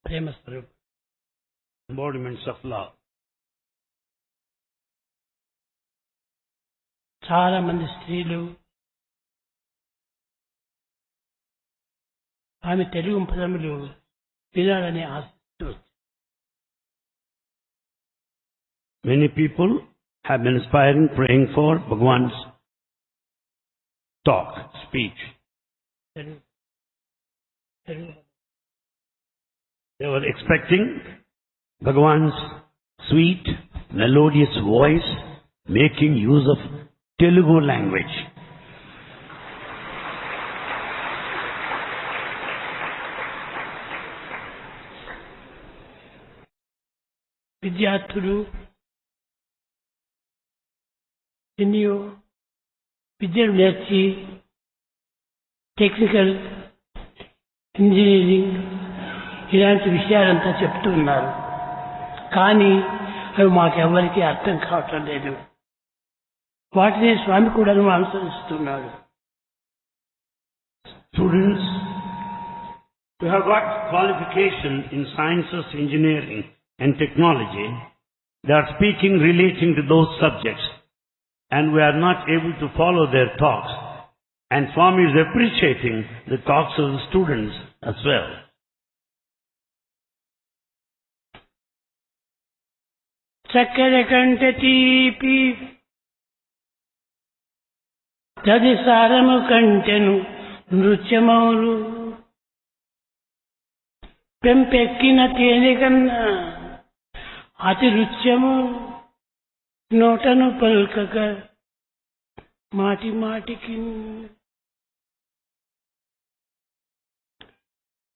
ప్రేమ స్వరూపం, embodiments of love. చాలా మంది స్త్రీలు ఆమె తెలుగు పదములు వినాలని ఆశిస్తూ Many people have been aspiring, praying for Bhagwan's talk, speech. They were expecting Bhagwan's sweet, melodious voice, making use of Telugu language. విద్యార్థులు ఎన్నో విద్యను నేర్చి టెక్నికల్ ఇంజనీరింగ్ ఇలాంటి విషయాలంతా చెప్తూ ఉన్నారు. కానీ అవి మాకెవ్వరికీ అర్థం కావటం లేదు. వాటిని స్వామి కూడా అనుసరిస్తున్నాడు. Students who have got qualification in sciences, engineering and technology, they are speaking relating to those subjects, and we are not able to follow their talks. And Swami is appreciating the talks of the students as well. చక్కెర కంటే తీపి తది సారము కంటెను నృత్యమౌలు పెంపెక్కిన తేనె కన్నా అతి నృత్యము నోటను పల్కక మాటి మాటికి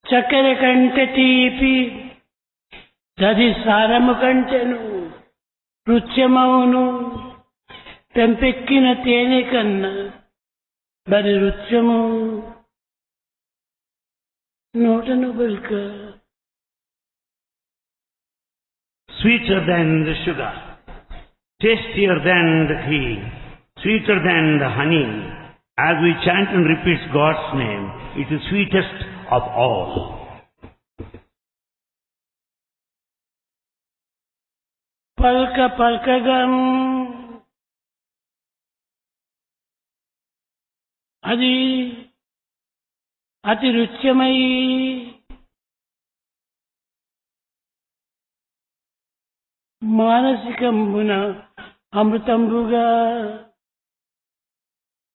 చక్కెర కంటే తీపి తది సారము కంటెను నృత్యమౌను పెంపెక్కిన తేనె కన్నా బరి నృత్యము నోటను పల్క. Sweeter than the sugar, tastier than the ghee, sweeter than the honey. As we chant and repeat God's name, it is sweetest of all. పల్క పల్కగం అది అతి రుచ్యమై మానసికంబున అమృతంబుగా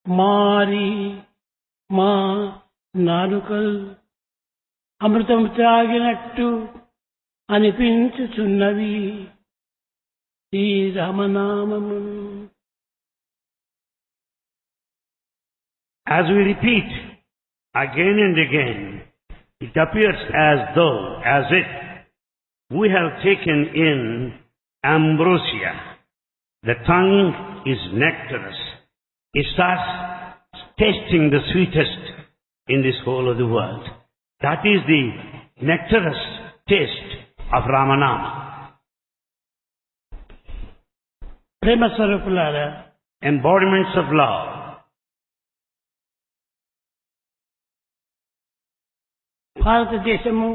మారి మా నాలుకలు అమృతం త్రాగినట్టు అనిపించుచున్నవి ఈ రామనామము. As we repeat again and again, it appears as though, as if we have taken in ambrosia. The tongue is nectarous. It starts tasting the sweetest in this whole of the world. That is the nectarous taste of Ramanama. ప్రేమ స్వరూపులారా, Embodiments of love. భారతదేశము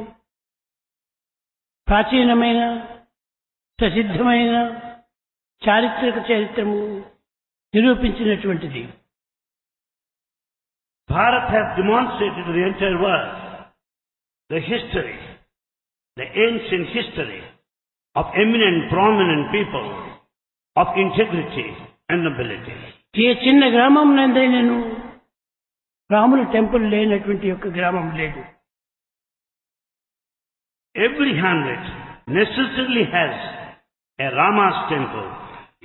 ప్రాచీనమైన ప్రసిద్ధమైన చారిత్రక చరిత్రము నిరూపించినటువంటిది. Bharat has demonstrated to the entire world the history, the ancient history of eminent, prominent people of integrity and nobility. ఏ చిన్న గ్రామం నందైనను రాముల temple లేనటువంటి యొక్క గ్రామం లేదు. Every hamlet necessarily has a Rama's temple.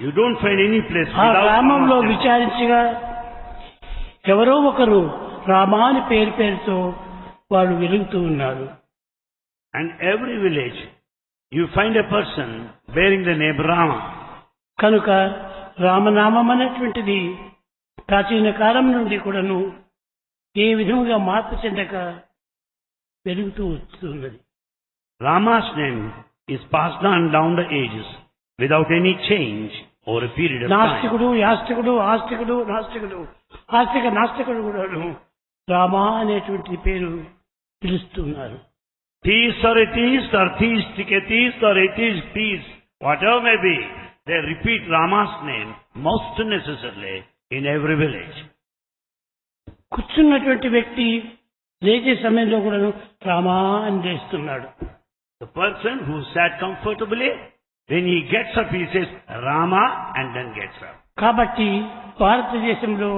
You don't find any place ఆ without గ్రామంలో Rama's temple. విచారించగా ఎవరో ఒకరు రామా అని పేరుతో వాళ్ళు వెలుగుతూ ఉన్నారు. And every village you find a person bearing the name Rama. కనుక రామనామం అనేటువంటిది ప్రాచీన కాలం నుండి కూడాను ఏ విధముగా మార్పు చెందక పెరుగుతూ వస్తున్నది. Rama's name is passed on down the ages without any change over a period of time. నాస్తికుడు, యాస్తికుడు, ఆస్తికుడు, నాస్తికుడు, ఆస్తిక నాస్తికుడు కూడాను రామా అనేటువంటి పేరు పిలుస్తున్నారు. Theists or atheists or theistic atheists or atheist theists, whatever may be, they repeat Rama's name most necessarily in every village. కూర్చున్నటువంటి వ్యక్తి లేచే సమయంలో కూడా రామా అని లేస్తున్నాడు. The person who sat comfortably, when he gets up, he says Rama and then gets up. కాబట్టి భారతదేశంలో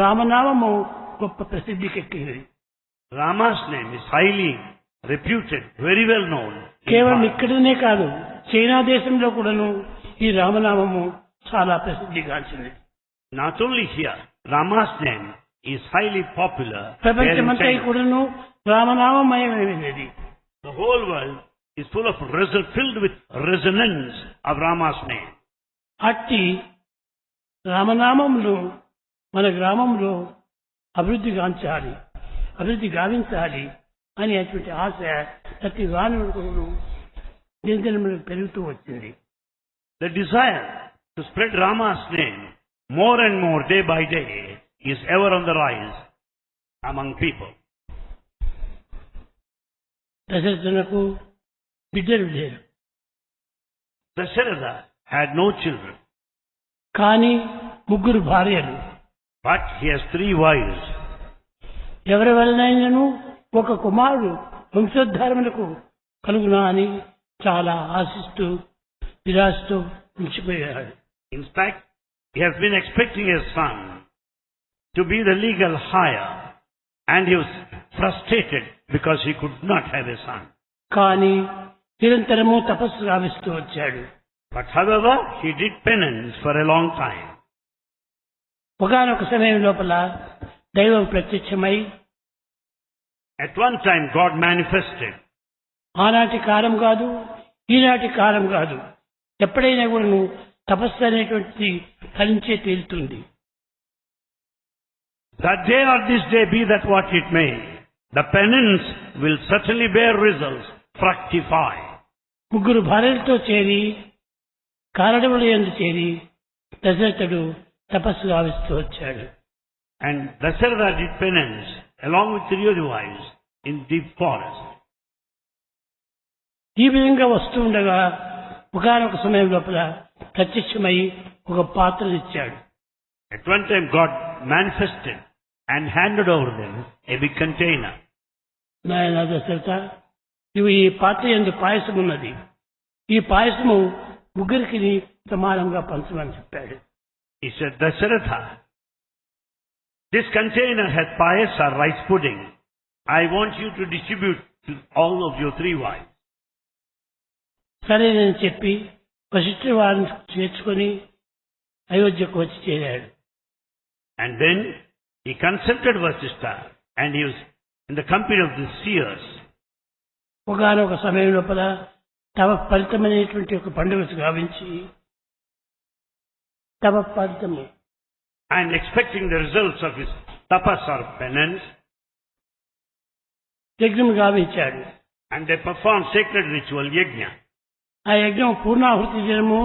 రామనామము గొప్ప ప్రసిద్ధికెక్కింది. Rama's name is highly reputed, very well known. కేవలం ఇక్కడనే కాదు, చైనా దేశంలో కూడాను ఈ రామనామము చాలా ప్రసిద్ధిగాంచింది. Not only here, Rama's name is highly popular. ప్రపంచమంతా కూడాను రామనామమయమైనది. The whole world is full of filled with resonance of Rama's name. అట్టి రామనామమును మన గ్రామంలో అభివృద్ధి గావించాలి అనేటువంటి ఆశ ప్రతి వానరుడు దినదినములు పెరుగుతూ వచ్చింది. The desire to spread Rama's name more and more day by day is ever on the rise among people. దశరథునకు బిడ్డలు లేరు. Dasharatha had no children. కానీ 3 భార్యలు. But he has 3 wives. ఎవరి వలనైనను ఒక కుమారుడు వంశోద్ధారములకు కలుగునా అని చాలా ఆశిస్తూ నిరాశతో నిలిచిపోయాడు. In fact, he has been expecting a son to be the legal heir, and he was frustrated because he could not have a son. కానీ నిరంతరము తపస్సు గావిస్తూ వచ్చాడు. But however, he did penance for a long time. ఒకానొక సమయం లోపల దైవం ప్రత్యక్షమై At one time God manifested. ఆనాటి కాలం కాదు, ఈనాటి కాలం కాదు, ఎప్పుడైనా కూడా తపస్సు అనేటువంటిది ఫలించే తీరుతుంది. That day or this day, be that what it may, the penance will certainly bear results, fructify. 3 భార్యలతో చేరి కారడవుల యందు చేరి దశరథుడు తపస్సు గావిస్తూ వచ్చాడు. And Dasharatha did penance along with 3 other wives in deep forest. ఈ విధంగా వస్తూ ఉండగా ఒకనొక సమయం లోపల ప్రత్యక్షమై ఒక పాత్రను ఇచ్చాడు. At one time God manifested and handed over them a big container. నాయన దశరథ, ఇవి ఈ పాత్ర యందు పాయసం ఉన్నది. ఈ పాయసము 3కి సమానంగా పంచమని చెప్పాడు. He said, Dasharatha, this container has payasa, rice pudding. I want you to distribute to all of your 3 wives. సరేనని చెప్పి వశిష్ఠుడి వారిని చేర్చుకొని అయోధ్యకు వచ్చి చేరాడు. And then he consulted Vasishtha, and he was in the company of the seers. ఒకనొక సమయం లోపల తమ ఫలితమైనటువంటి ఒక పండుగ గావించి తమ ఫలితము And expecting the results of his tapas or penance, యజ్ఞం గావించాడు. and they performed sacred ritual yajna. ఆ యజ్ఞం పూర్ణాహుతి దినము.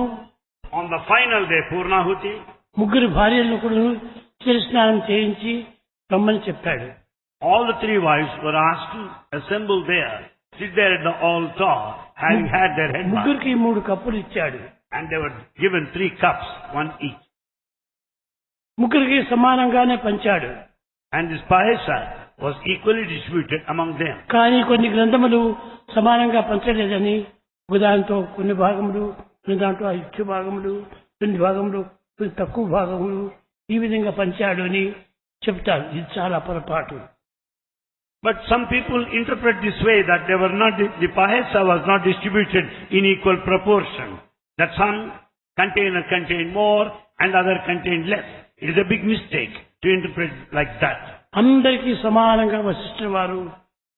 On the final day, Purnahuti, 3 భార్యలను కూడా చిరస్నానం చేయించి రమ్మని చెప్పాడు. all the 3 wives were asked to assemble there, sit there at the altar, having had their head bath. 3కి 3 కప్పులు ఇచ్చాడు. And they were given 3 cups, 1 each. 3కి సమానంగానే పంచాడు. And this payasa was equally distributed among them. కానీ కొన్ని గ్రంథములు సమానంగా పంచలేదని ఒకదాంతో కొన్ని భాగములు, కొన్ని దాంట్లో ఎక్కువ భాగములు, కొన్ని భాగములు కొన్ని తక్కువ భాగములు ఈ విధంగా పంచాడు అని చెప్తారు. ఇది చాలా పొరపాటు. But some people interpret this way that they were not, the payasa was not distributed in equal proportion. That some container contained more and other contained less. It is a big mistake to interpret like that. అందరికీ సమానంగా వశిష్ఠుల వారు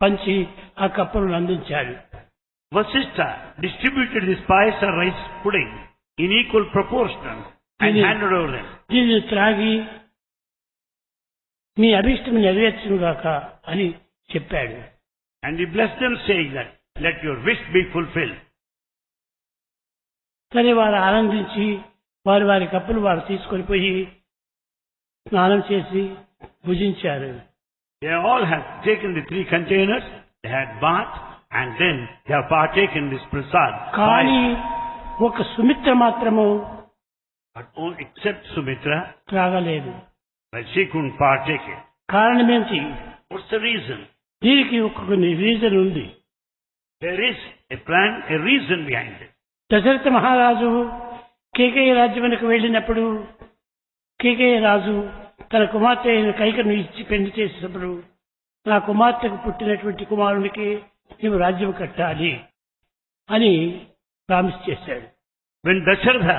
పంచి ఆ కప్పులను అందించాడు. Vasishtha distributed this payasa rice pudding in equal proportion and handed over them. దీన్ని త్రాగి మీ అభిష్టం నెరవేర్చునుగాక అని చెప్పాడు. And he blessed them, saying that, let your wish be fulfilled. సరే, వారు ఆనందించి వారి కప్పులు వారు తీసుకొని పోయి స్నానం చేసి భుజించారు. They all had taken the 3 containers, they had bath And then they have partaken this prasad. కానీ ఒక సుమిత్ర మాత్రము But only except Sumitra, త్రాగలేదు. but she couldn't partake it. కారణం ఏంటి? What's the reason? దీనికి కొన్ని రీజన్ ఉంది. There is a plan, a reason behind it. Dasharatha మహారాజు కేకయ్య రాజ్యమునకు వెళ్ళినప్పుడు కేకయ్య రాజు తన కుమార్తె అయిన కైకను ఇచ్చి పెళ్లి చేసినప్పుడు నా కుమార్తెకు పుట్టినటువంటి కుమారునికి నీవు రాజ్యం కట్టాలి అని ప్రామిస్ చేశాడు. When Dasharatha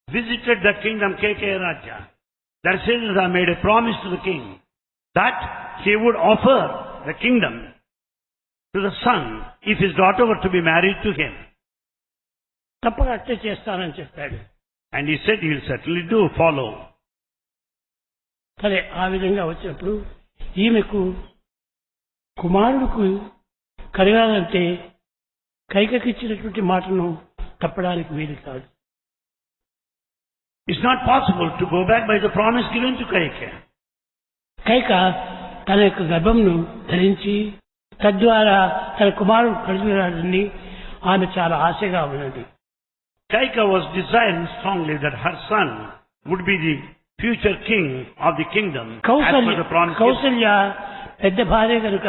visited the kingdom Kekaya Raja, Dasharatha made a promise to the king that he would offer the kingdom to the son if his daughter were to be married to him. తప్పక అట్టే చేస్తానని చెప్పాడు. And he said he will certainly do, follow. సరే, ఆ విధంగా వచ్చినప్పుడు ఈమెకు కుమారుడుకు కలగాలంటే కైకకిచ్చినటువంటి మాటను తప్పడానికి వీలు కాదు. It's not possible to go back by the promise given to Kaikeya. Kaika తన యొక్క గర్భంను ధరించి తద్వారా తన కుమారుడు కలుగుతాడని ఆమె చాలా ఆశగా ఉన్నది. Kaikeya was desiring strongly that her son would be the future king of the kingdom as per the promise. Kaushalya పెద్ద భార్య కనుక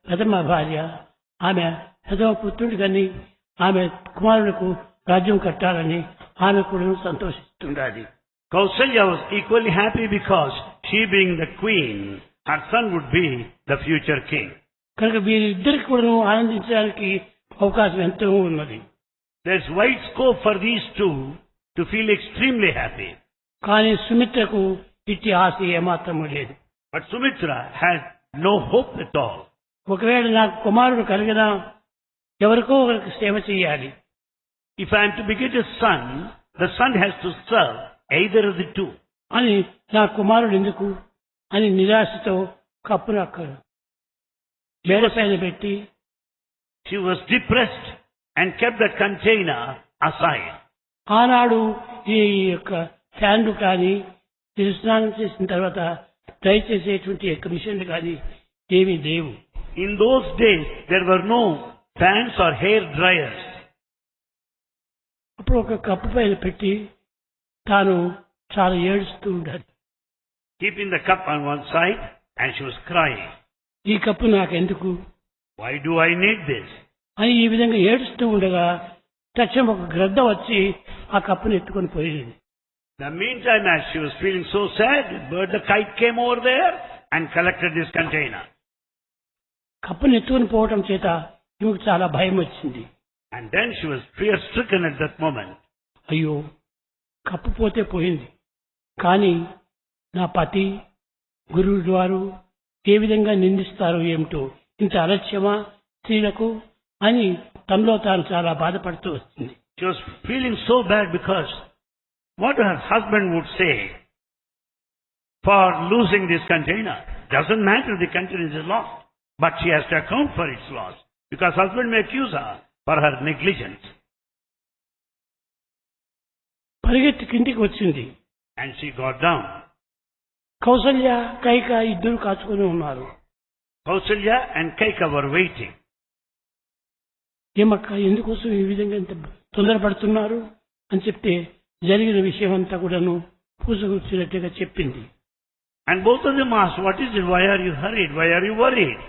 ప్రథమ భార్య, ఆమె ప్రథమ పుత్రుడు కానీ ఆమె కుమారులకు రాజ్యం కట్టాలని ఆమె కూడా సంతోషిస్తుండాలి. Kausalya was equally happy because she being the queen, her son would be the future king. కనుక వీరిద్దరికి కూడా ఆనందించడానికి అవకాశం ఎంతో ఉన్నది. There's wide scope for these two to feel extremely happy. కానీ సుమిత్రకు ఇట్టి ఆశ ఏమాత్రము లేదు. But Sumitra had no hope at all. ఒకవేళ నాకు కుమారుడు కలిగినా ఎవరికో ఒకరికి సేవ చేయాలి. If I am to beget a son, the son has to serve either of the two. అని నా కుమారుడు ఎందుకు అని నిరాశతో కప్పును అక్కడ మేడ పైన పెట్టి She was depressed and kept that container aside. ఆనాడు ఈ యొక్క ఫ్యాన్లు కానీ స్నానం చేసిన తర్వాత డ్రై చేసేటువంటి యొక్క మిషన్లు కానీ ఏమీ లేవు. In those days, there were no fans or hair dryers. అప్పుడు ఒక కప్పు పైన పెట్టి తాను చాలా ఏడుస్తూ ఉండాలి. Keeping the cup on one side, and she was crying. ఈ కప్పు నాకెందుకు, Why do I need this? అని ఈ విధంగా ఏడుస్తూ ఉండగా తక్షణం ఒక గ్రద్ద వచ్చి ఆ కప్పును ఎత్తుకొని పోయింది. In the meantime, as she was feeling so sad, the kite came over there and collected this container. కప్పును ఎత్తుకొని పోవటం చేత ఈమెకు చాలా భయం వచ్చింది. And then she was fear-stricken at that moment. అయ్యో, కప్పు పోతే పోయింది, కానీ నా పతి గురువు వారు ఏ విధంగా నిందిస్తారో ఏమిటో, ఇంత అలక్ష్యమా స్త్రీలకు అని తనలో తాను చాలా బాధపడుతూ వస్తుంది. She was feeling so bad because what her husband would say for losing this container. Doesn't matter, the container is lost, but she has to account for its loss because husband may accuse her for her negligence. పరిగెత్తి కిందికి వచ్చింది. And she got down. Kaushalya Kaika ఇద్దరు కాచుకొని ఉన్నారు. Kausalya and Kaika were waiting. ఏమక్క, ఎందుకోసం ఈ విధంగా ఇంత తొందరపడుతున్నారు అని చెప్తే జరిగిన విషయం అంతా కూడాను పూసగుచ్చినట్టుగా చెప్పింది. And both of them asked, what is it? Why are you hurried? Why are you worried?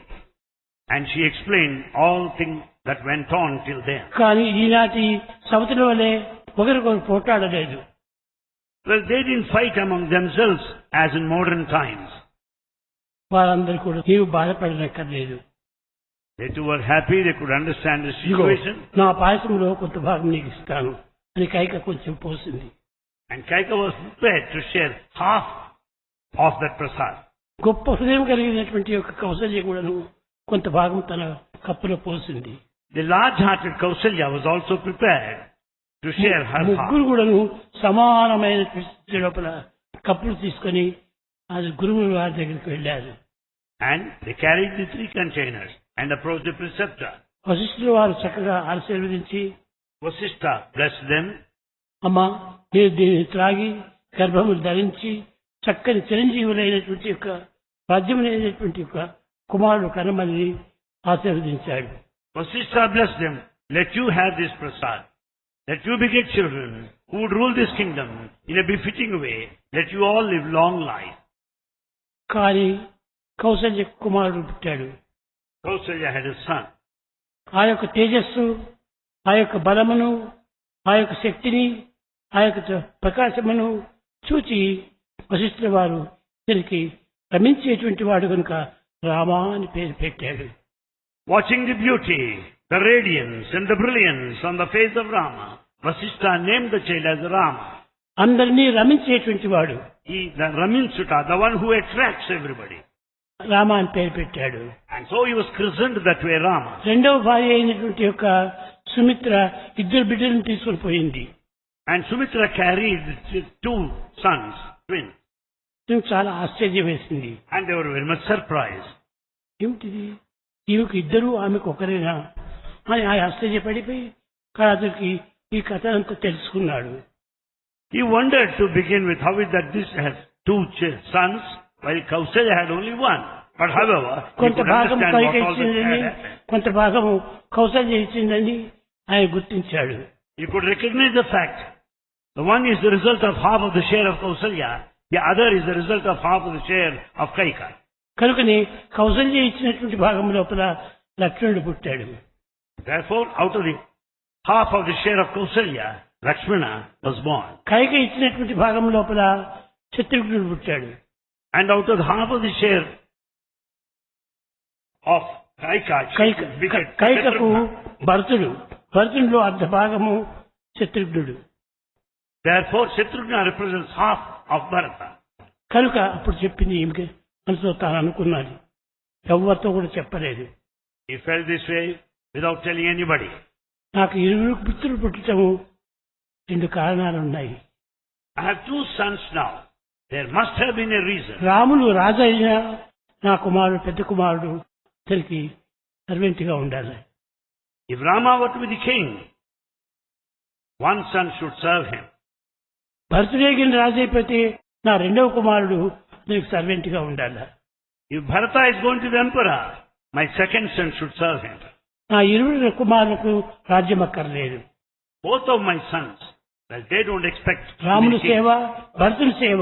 And she explained all things that went on till then. కానీ ఈనాటి సవతుల వలె ఒకరికొకరు పోట్లాడలేదు. Well, they didn't fight among themselves as in modern times. వారందరూ కూడా నీవు బాధపడనక్కర్లేదు, They too were happy, they could understand the ఇదిగో situation. నా పాయసంలో కొంత భాగం నీకు ఇస్తాను అని కైక కొంచెం పోసింది. And Kaika was prepared to share half of that prasad. గొప్ప హృదయం కలిగినటువంటి యొక్క కౌసల్య కూడాను కొంత భాగం తన కప్పులో పోసింది. The large-hearted Kausalya was also prepared to share her half. ముగ్గురు కూడాను సమానమైన లోపల కప్పులు తీసుకొని అది గురువు వారి దగ్గరికి వెళ్ళారు. And they carried the 3 containers and approached the preceptor. వశిష్ఠుల వారు చక్కగా ఆశీర్వదించి, Vasishtha blessed them. అమ్మా, మీరు దీన్ని త్రాగి గర్భములు ధరించి చక్కని చిరంజీవులైనటువంటి యొక్క రాజ్యములైనటువంటి యొక్క కుమారుడు కనమని ఆశీర్వదించాడు. Vasishtha blessed them. Let you have this prasad. Let you beget children who would rule this kingdom in a befitting way. Let you all live long life. కానీ కౌసల్య కుమారుడు పుట్టాడు. Kausalya had a son. ఆ యొక్క తేజస్సు, ఆ యొక్క బలమును, ఆ యొక్క శక్తిని, ఆ యొక్క ప్రకాశమును చూచి వశిష్ఠుల వారు దీనికి రమించేటువంటి వాడు కనుక రామా అని పేరు పెట్టాడు. Watching the beauty, the radiance and the brilliance on the face of Rama, Vasishtha named the child as Rama. అందరినీ రమించేటువంటి వాడు. He, the Raminsuta, the one who attracts everybody. Rama అని పేరు పెట్టాడు. And so he was christened that way Rama. రెండవ భార్య అయినటువంటి యొక్క సుమిత్ర ఇద్దరు బిడ్డలను తీసుకొని పోయింది. And Sumitra carried 2 sons, twins. దీనికి చాలా ఆశ్చర్యం వేసింది. And they were very much surprised. ఏమిటిది, ఈమెకు ఇద్దరు ఆమెకు ఒకరేనా అని ఆ ఆశ్చర్యపడిపోయి కాదుకి ఈ కథ అంతా తెలుసుకున్నాడు. He wondered to begin with how is that this has 2 sons while Kausalya had only 1. But however, he కొంత could భాగం understand Kaika what all this ఇచ్చిందని, had happened. కొంత భాగము కౌసల్య ఇచ్చిందని ఆయన గుర్తించాడు. You could recognize the fact. The one is the result of half of the share of Kausalya, the other is the result of half of the share of Kaika. కనుకని కౌసల్య ఇచ్చినటువంటి భాగం లోపల లక్ష్మణుడు పుట్టాడు. Therefore, out of the half of the share of Kausalya, Lakshmana was born. Kaika ఇచ్చినటువంటి భాగం లోపల శత్రుఘ్నుడు పుట్టాడు. And out of half of the share of Kaika, కైకకు భరతుడు, భరతుడిలో అర్ధ భాగము శత్రుఘ్నుడు. Therefore, Shatrughna represents half of Bharata. కనుక అప్పుడు చెప్పింది ఈమెకి మనసులో తాను అనుకున్నది, ఎవరితో కూడా చెప్పలేదు. He felt this way without telling anybody. నాకు 20 పుత్రులు పుట్టటము 2 కారణాలు ఉన్నాయి. I have 2 sons now. There must have been a reason. Ramulu రాజు అయినా నా కుమారుడు పెద్ద కుమారుడు అతనికి సర్వెంట్గా ఉండాలి. If Rama were to be the king, one son should serve him. భరతుడేగిన రాజు అయిపోతే నా రెండవ కుమారుడు అతనికి సర్వెంట్గా ఉండాలి. If Bharata is going to be emperor, my second son should serve him. నా 20 కుమారులకు రాజ్యం అక్కర్లేదు. Both of my sons, well, they don't expect to be రాముని king. సేవ, భరతుని సేవ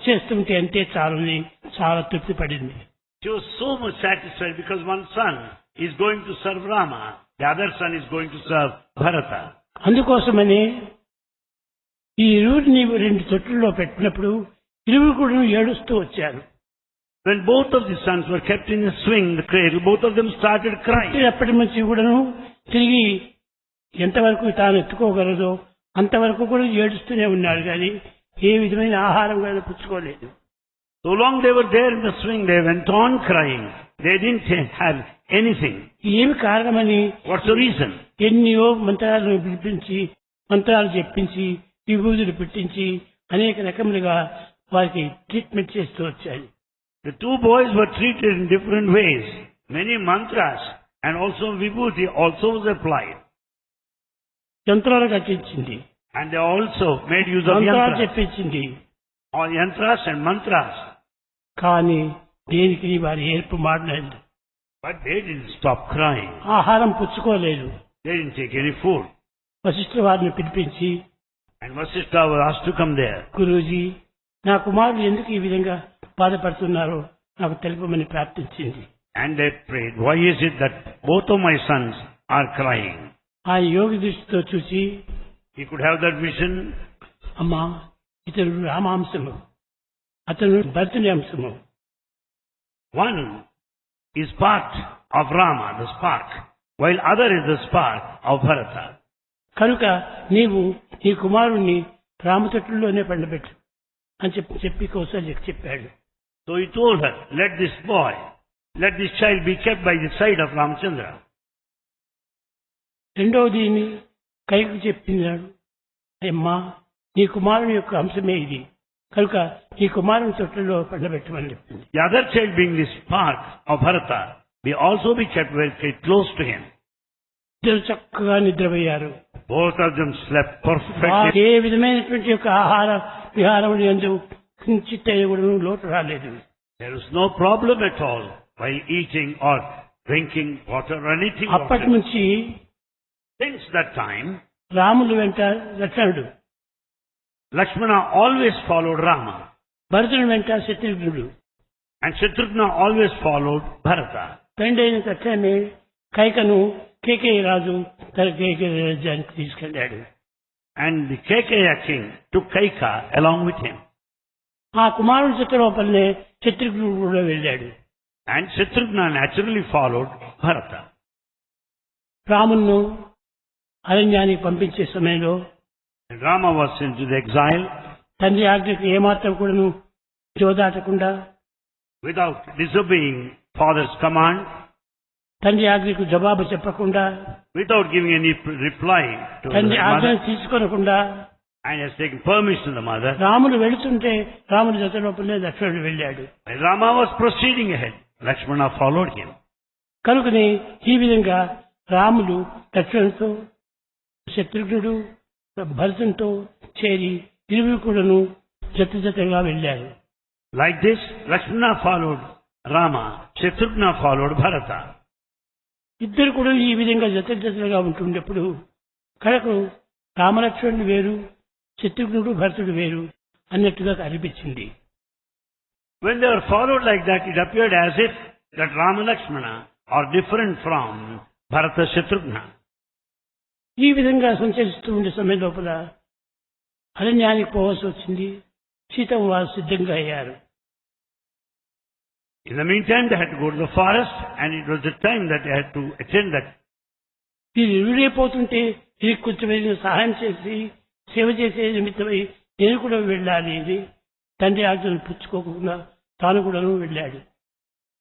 చేస్తుంటే అంతే చాలని చాలా తృప్తి పడింది. She was so much satisfied because one son is going to serve Rama, the other son is going to serve Bharata. అందుకోసమని ఈ 20ని 2 తొట్టుల్లో పెట్టినప్పుడు 20 కూడా ఏడుస్తూ వచ్చారు. When both of the sons were kept in a swing, the cradle, both of them started crying. ఎప్పటి నుంచి కూడాను తిరిగి ఎంతవరకు తాను ఎత్తుకోగలదో అంతవరకు కూడా ఏడుస్తూనే ఉన్నాడు, కానీ ఏ విధమైన ఆహారం కూడా పుచ్చుకోలేదు. So long they were there in the swing, they went on crying. They didn't have anything. ఏమి కారణమని What's the reason? ఎన్నో మంత్రాలను పిలిపించి, మంత్రాలు చెప్పించి, విభూతులు పెట్టించి అనేక రకములుగా వారికి ట్రీట్మెంట్ చేస్తూ వచ్చాయి. The 2 boys were treated in different ways. Many mantras and also vibhuti also was applied. యంత్రాలు కట్టించింది, And they also made use of మంత్రాలు yantras. చెప్పించింది. All yantras and mantras. కానీ దేనికి వారి ఏర్పు మాడలేదు. But they didn't stop crying. ఆహారం పుచ్చుకోలేదు. They didn't take any food. Vashishtha వారిని పిలిపించి, And Vasishtha was asked to come there. Guruji, నా కుమారులు ఎందుకు ఈ విధంగా బాధపడుతున్నారో నాకు తెలుపమని ప్రార్థించింది. And they prayed, why is it that both of my sons are crying? ఆ యోగి దృష్టితో చూసి, He could have that vision. అమ్మా, ఇతడు రామాంశము, అతను భరతుని అంశము. One is part of Rama, the spark, while other is the spark of Bharata. కనుక నీవు నీ కుమారుణ్ణి రామతట్టుల్లోనే పండబెట్టు అని చెప్పి కౌసల్యకు చెప్పాడు. So he told her, let this child be kept by the side of Ramchandra. రెండవది కైకు చెప్పినాడు, అమ్మా, నీ కుమారుని యొక్క అంశమే ఇది, కనుక నీ కుమారుని తొట్టులో పండబెట్టమని చెప్పింది. The other child being the spark of Bharata, be also be kept very close to him. ఇద్దరు చక్కగా నిద్రపోయారు. Both of them slept perfectly. ఏ విధమైనటువంటి యొక్క ఆహార విహారములు యందు కించిత్ కూడా లోటు రాలేదు. There was no problem at all while eating or drinking water or anything. అప్పటి Water. నుంచి Since that time, రాములు వెంట లక్ష్మణుడు, Lakshmana always followed Rama. భరతుని వెంట శత్రుఘ్నుడు, And Shatrughna always followed Bharata. తండ్రైన తక్షణమే కైకను కేకేయ రాజు తన కేకేయ రాజ్యానికి తీసుకెళ్లాడు. And the Kekeya king took Kaika along with him. ఆ కుమారుడు చిత్రలోపలనే శత్రుఘ్నుడు కూడా వెళ్ళాడు. And Shatrughna naturally followed Bharata. రామును అరణ్యానికి పంపించే సమయంలో And Rama was into the exile తండ్రి ఆజ్ఞకు ఏమాత్రం కూడాను జోదాటకుండా, without disobeying father's command, తండ్రి ఆజ్ఞకు జవాబు చెప్పకుండా, without giving any reply to తండ్రి the ఆజ్ఞను mother, తీసుకోనకుండా and has taken permission of the mother. రాముడు వెళుతుంటే రాముడి జత లోపలనే లక్ష్మణుడు వెళ్ళాడు. When Rama was proceeding ahead, Lakshmana followed him. కనుకని ఈ విధంగా రాముడు లక్ష్మణుడితో శత్రుఘ్నుడు భరతునితో చేరి ఇరువురు కూడాను జత జతగా వెళ్ళారు. Like this, Lakshmana followed Rama, Shatrughna followed Bharata. ఇద్దరు కూడా ఈ విధంగా జత జతలుగా ఉంటుండేప్పుడు కడకు రామలక్ష్మణుడు వేరు, శత్రుఘ్నుడు భరతుడు వేరు అన్నట్టుగా అనిపించింది. When they were followed like that, it appeared as if that Rama Lakshmana are different from Bharata Shatrughna. ఈ విధంగా సంచరిస్తూ ఉండే సమయం లోపల అరణ్యానికి పోవాల్సి వచ్చింది. సీతమ్మ వారు సిద్ధంగా అయ్యారు. In the meantime, they had to go to the forest, and it was the time that they had to attend that. వీరు ఎదురైపోతుంటే వీరికి కొంచెం ఏదైనా సహాయం చేసి సేవ చేసే నిమిత్తమై నేను కూడా వెళ్ళాలి అని తండ్రి ఆజ్ఞను పుచ్చుకోకుండా తాను కూడాను వెళ్ళాడు.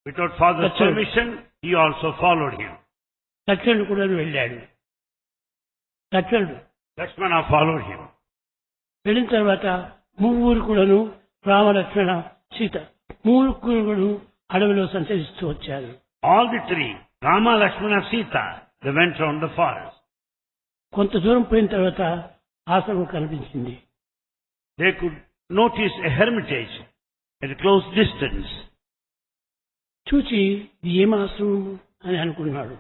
Without father's That's right. permission, he also followed him. లక్ష్మణుడు కూడా వెళ్ళాడు. లక్ష్మణుడు Lakshmana followed him. వెళ్ళిన తర్వాత ముగ్గురు కూడాను రామ లక్ష్మణ సీత ముగ్గురు కూడాను అడవిలో సంచరిస్తూ వచ్చారు. All the three, Rama, Lakshmana, Sita, they went around the forest. కొంత దూరం పోయిన తర్వాత ఆశ్రమం కనిపించింది. They could notice a hermitage at a close distance. చూచి ఇది ఏం ఆశ్రమం అని అనుకున్నాడు.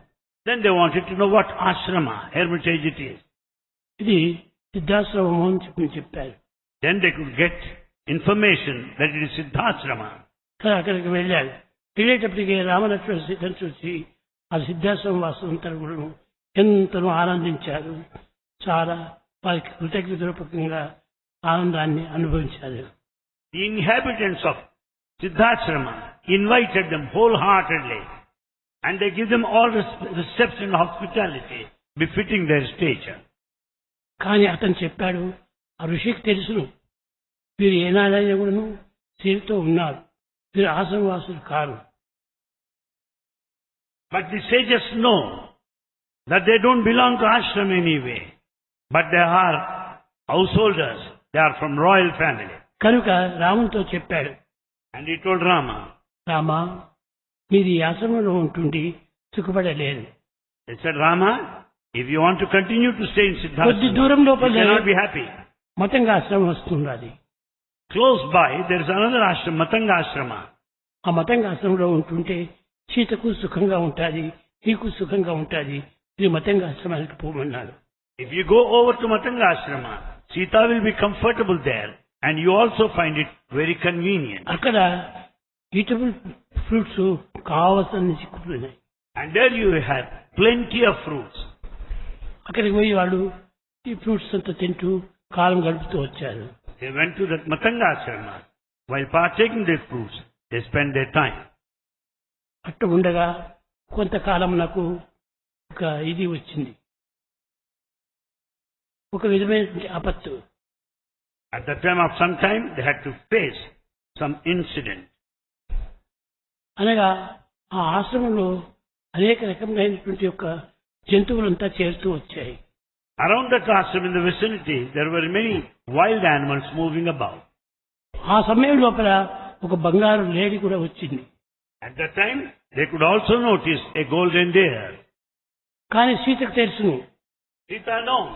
Then they wanted to know what ashrama, hermitage it is. ఇది సిద్ధాశ్రమము అని చెప్పారు. Then they could get information that it is Siddhasrama. అక్కడికి వెళ్ళాడు. వెళ్ళేటప్పటికి రామలక్ష్మణ సీతను చూసి ఆ సిద్ధాశ్రమం వాసులందరూ కూడా ఎంతనో ఆనందించారు. చాలా వారికి కృతజ్ఞతాపూర్వకంగా ఆనందాన్ని అనుభవించారు. The inhabitants of Siddhasrama invited them wholeheartedly, and they give them all reception and hospitality befitting their stature. కానీ అతను చెప్పాడు, ఆ ఋషికి తెలుసును వీరు ఏనాడైనా కూడాను స్త్రీలతో ఉన్నారు, వీరు ఆశ్రమవాసులు car. But the sages know that they don't belong to ashram anyway, but they are householders, they are from royal family. కనుక రామునితో చెప్పాడు, And he told Rama, Rama మీరు ఈ ఆశ్రమంలో ఉంటుండి సుఖపడలేదు. he said, Rama, if you want to continue to stay in కొద్ది Siddhasrama, దూరం you లోపల cannot be happy. మతంగా ఆశ్రమం వస్తున్నది. Close by, there is another ashram, Matanga Ashrama. ఆ మతంగా ఆశ్రమంలో ఉంటుంటే సీతకు సుఖంగా ఉంటుంది, నీకు సుఖంగా ఉంటుంది. ఇది మతంగా ఆశ్రమానికి పోమన్నాడు. If you go over to Matanga Ashrama, Sita will be comfortable there, and you also find it very convenient. అక్కడ ఈటబుల్ ఫ్రూట్స్ కావలసిన చిక్కుతున్నాయి. And there you have plenty of fruits. అక్కడికి పోయి వాళ్ళు ఈ ఫ్రూట్స్ అంతా తింటూ కాలం గడుపుతూ వచ్చారు. They went to that Matanga Ashrama. While partaking their fruits, they spent their time. అట్టు ఉండగా కొంతకాలం నాకు ఒక ఇది వచ్చింది, ఒక విధమైనటువంటి ఆపత్తు. At the time of some time, they had to face some incident. అనగా ఆ ఆశ్రమంలో అనేక రకమైనటువంటి యొక్క జంతువులంతా చేరుతూ వచ్చాయి. Around that ashram in the vicinity, there were many wild animals moving about. ఆ సమయం లోపల ఒక బంగారు లేడి కూడా వచ్చింది. At that time, they could also notice a golden deer. కానీ సీతకు తెలుసును Sita knows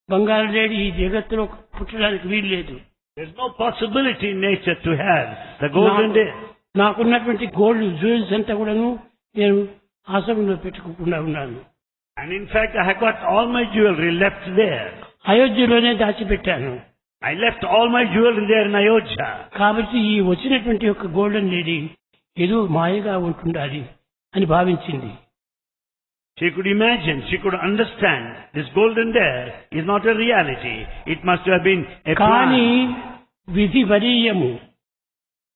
బంగారు లేడి ఈ జగత్తులో పుట్టడానికి వీలు లేదు. there's no possibility in nature to have the golden deer. నాకున్నటువంటి గోల్డ్ జ్యువెల్స్ అంతా కూడాను నేను ఆశ్రమంలో పెట్టుకోకుండా ఉన్నాను. And in fact, I have got all my jewelry left there. అయోధ్యలోనే దాచిపెట్టాను. I left all my jewelry there in Ayodhya. కాబట్టి ఈ వచ్చినటువంటి యొక్క గోల్డెన్ లేడీ ఏదో మాయగా ఉంటుండాలి అని భావించింది. She could imagine, she could understand this golden there is not a reality. It must have been a కానీ plan. విధి వరీయము,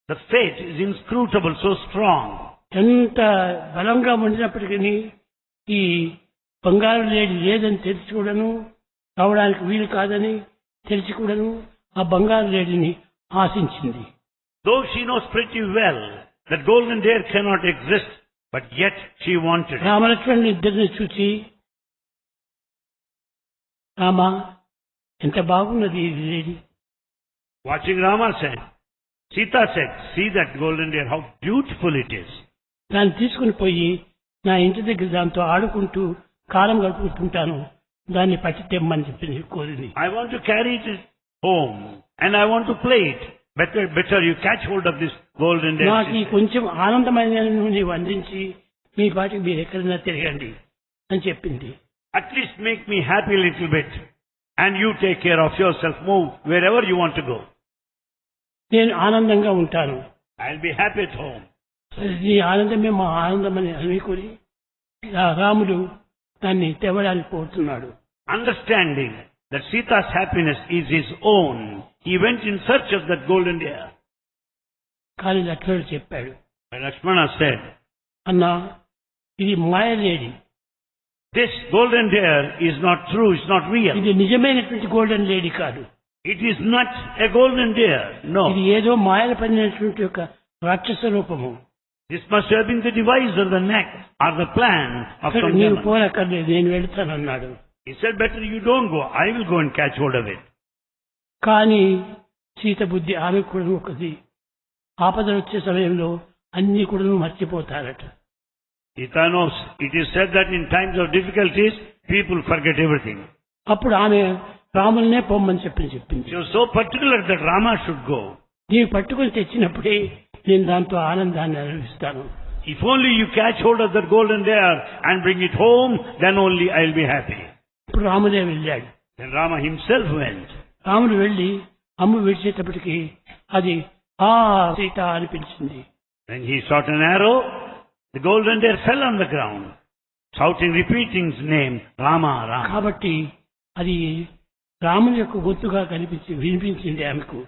The fate is inscrutable, so strong. ఎంత బలంగా ఉండినప్పటికీ ఈ బంగారు లేడీ లేదని తెలిసి కూడాను, రావడానికి వీలు కాదని తెలిసి కూడాను ఆ బంగారు లేడీని ఆశించింది. Though she knows pretty well that golden there cannot exist, but yet she wanted it. రామలక్ష్మణుని ఇద్దరిని చూసి, రామా ఎంత బాగున్నది ఈ lady. Watching Rama said, Sita said, see that golden deer, how beautiful it is. దాన్ని తీసుకుని పోయి నా ఇంటి దగ్గర దాంతో ఆడుకుంటూ కాలం గడుపుతుంటాను, దాన్ని పట్టి తెమ్మని చెప్పి కోరింది. I want to carry it home and I want to play it. Better you catch hold of this golden deer. నాకు ఈ కొంచెం ఆనందమైన నీవు అందించి మీ పాటికి మీరు ఎక్కడైనా తిరగండి అని చెప్పింది. At least make me happy a little bit and you take care of yourself. Move wherever you want to go. నేను ఆనందంగా ఉంటాను. I'll be happy at home. నీ ఆనందమే మా ఆనందం అని అనుకుని రాముడు దాన్ని తేవడానికి పోతున్నాడు. Understanding that Sita's happiness is his own, he went in search of that golden deer. కానీ లక్ష్మణుడు చెప్పాడు, And Lakshmana said, అన్నా ఇది మాయ lady, this golden deer is not true, it's not real. ఇది నిజమైనటువంటి గోల్డెన్ లేడీ కాదు. It is not a golden deer, no. ఇది ఏదో మాయలు పడినటువంటి ఒక రాక్షస రూపము. This must have been the device or the neck or the plan of some నీవు demon. పోనక్కర్లేదు, నేను వెళ్తానన్నాడు. He said, better you don't go, I will go and catch hold of it. కానీ సీత బుద్ధి ఆమె కూడా ఒకది, ఆపదలు వచ్చే సమయంలో అన్ని కూడా మర్చిపోతారట. Sita knows, it is said that in times of difficulties, people forget everything. అప్పుడు ఆమె రాములనే పొమ్మని చెప్పింది. She was so particular that Rama should go. నీవు పట్టుకుని తెచ్చినప్పుడే నేను దాంతో ఆనందాన్ని అనుభవిస్తాను. If only you catch hold of that golden deer and bring it home, then only I'll be happy. ఇప్పుడు రాముడే వెళ్ళాడు. Then Rama himself went. రాముడు వెళ్లి అమ్ము విడిచేటప్పటికి అది ఆ సీత అని పిలిచింది. When he shot an arrow, the golden deer fell on the ground, shouting, repeating his name, Rama, Rama. కాబట్టి అది రాముని యొక్క గొంతుగా వినిపించింది ఆమెకు.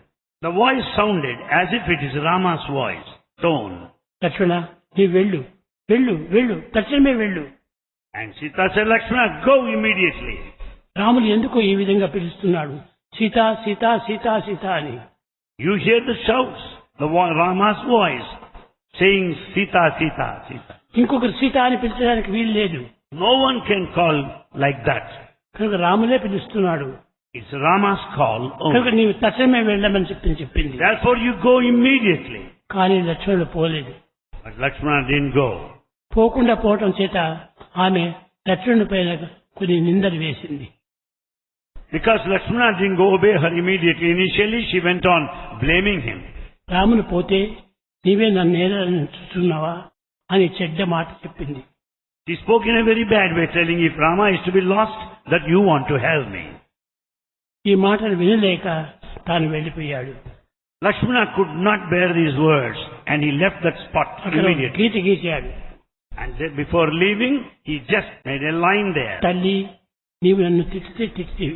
The voice sounded as if it is Rama's voice, tone. లక్ష్మణ నీవు వెళ్ళు, వెళ్ళు, వెళ్ళు, తక్షణమే వెళ్ళు. And Sita said, Lakshmana, go immediately. రాముడు ఎందుకో ఈ విధంగా పిలుస్తున్నాడు, సీత సీత సీత సీత అని. You hear the shouts, Rama's voice, saying Sita, Sita, Sita. ఇంకొకరు సీత అని పిలిచడానికి వీలు లేదు. No one can call like that. కనుక రాములే పిలుస్తున్నాడు. It's Rama's call కనుక only. నీవు తక్షణమే వెళ్ళమని చెప్పింది. Therefore you go immediately. కానీ లక్ష్మణుడు పోలేదు. But Lakshmana didn't go. పోకుండా పోవటం చేత ఆమె లక్ష్మణుడి పైన కొన్ని నిందలు వేసింది. Because Lakshmana didn't go obey her immediately. Initially she went on blaming him. రాముడు పోతే నీవే నన్ను నేలని చూస్తున్నావా అని చెడ్డ మాట చెప్పింది. She spoke in a very bad way, telling if Rama is to be lost, that you want to help me. ఈ మాటలు వినలేక తాను వెళ్ళిపోయాడు. Lakshmana could not bear these words and he left that spot అక్కడ immediately. Gita గీశాడు. And then before leaving, he just made a line there. తల్లి నీవు నన్ను తిట్టి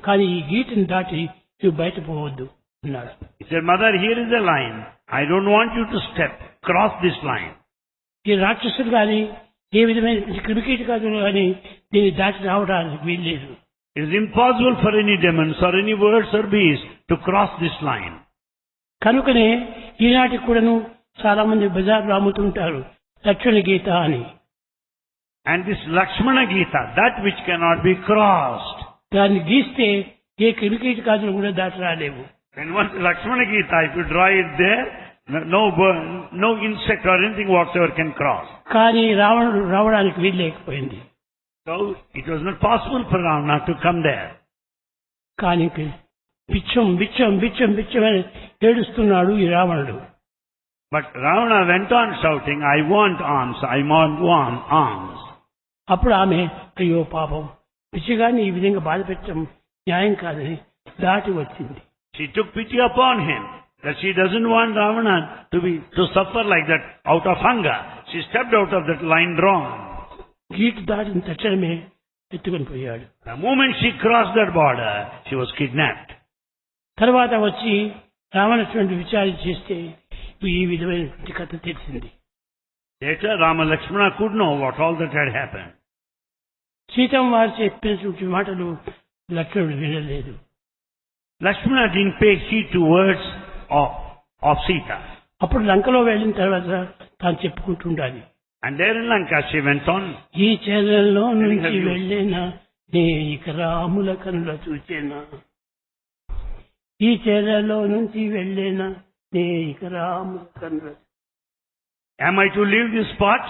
కానీ ఈ గీతను దాటి నువ్వు బయట పోవద్దు అన్నాడు. He said, Mother, here is the line. I don't want you to cross this line. ఈ రాక్షసుడు కానీ ఏ విధమైన క్రిమికీటకాదులు కానీ దీన్ని దాటి రావడానికి వీల్లేదు. It is impossible for any demons or any birds or beasts to cross this line. కనుకనే ఈనాటికి కూడాను చాలా మంది బజార్లో అమ్ముతుంటారు లక్ష్మణ గీత అని. And this Lakshmana Gita, that which cannot be crossed. దాన్ని గీస్తే ఏ క్రిమికీటకాదులు కూడా దాటి రాలేవు. When once Lakshmana Gita, if you draw it there, no insect or anything whatsoever can cross. కానీ రావణుడు రావడానికి వీల్లేకపోయింది. So it was not possible for Ravana to come there. కానీ బిచ్చం బిచ్చం బిచ్చం బిచ్చం అని ఏడుస్తున్నాడు ఈ రావణుడు. But Ravana went on shouting, I want arms, I want arms. అప్పుడు ఆమె అయ్యో పాపం పిచ్చిగాని ఈ విధంగా బాధ పెట్టడం న్యాయం కాదని దాటి వచ్చింది. She took pity upon him, that she doesn't want Ravana to suffer like that out of hunger. She stepped out of that line drawn. గీటు దాటిన తక్షణమే ఎత్తుకొని పోయాడు. The moment she crossed that border, she was kidnapped. తర్వాత వచ్చి రావణుడి విచారణ చేస్తే ఈ విధమైనటువంటి కథ తెలిసింది. Later, Rama Lakshmana could know what all that had happened. Seethamma వారు చెప్పినటువంటి మాటలు లక్ష్మణుడు వినలేదు. Lakshmana didn't pay heed to words of Sita. అప్పుడు లంకలో వెళ్ళిన తర్వాత తాను చెప్పుకుంటుండాలి. And there in Lanka she went on. ఈ చెరలో నుంచి వెళ్ళేనా నే ఇక రాముల కనుల చూచేనా, ఈ చెరలో నుంచి వెళ్ళేనా నే ఇక రాముల కనుల. Am I to leave this spot?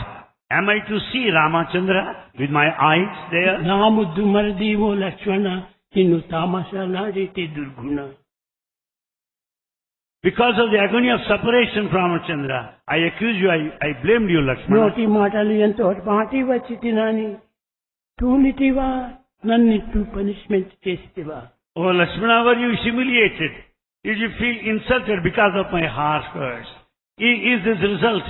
Am I to see Ramachandra with my eyes there? నా ముద్దు మరిదీవో లక్ష్మణ నిన్ను తామాషా నాడేటి దుర్గుణ. Because of the agony of separation from Ramachandra, I accuse you, I blamed you, Lakshmana. నోటి మాటలు ఎంతో మాటి వచ్చి తినాని తూనిటివా నన్నిట్టు punishment చేసివా. Oh Lakshmana, were you humiliated? Did you feel insulted because of my harsh words? Is this the result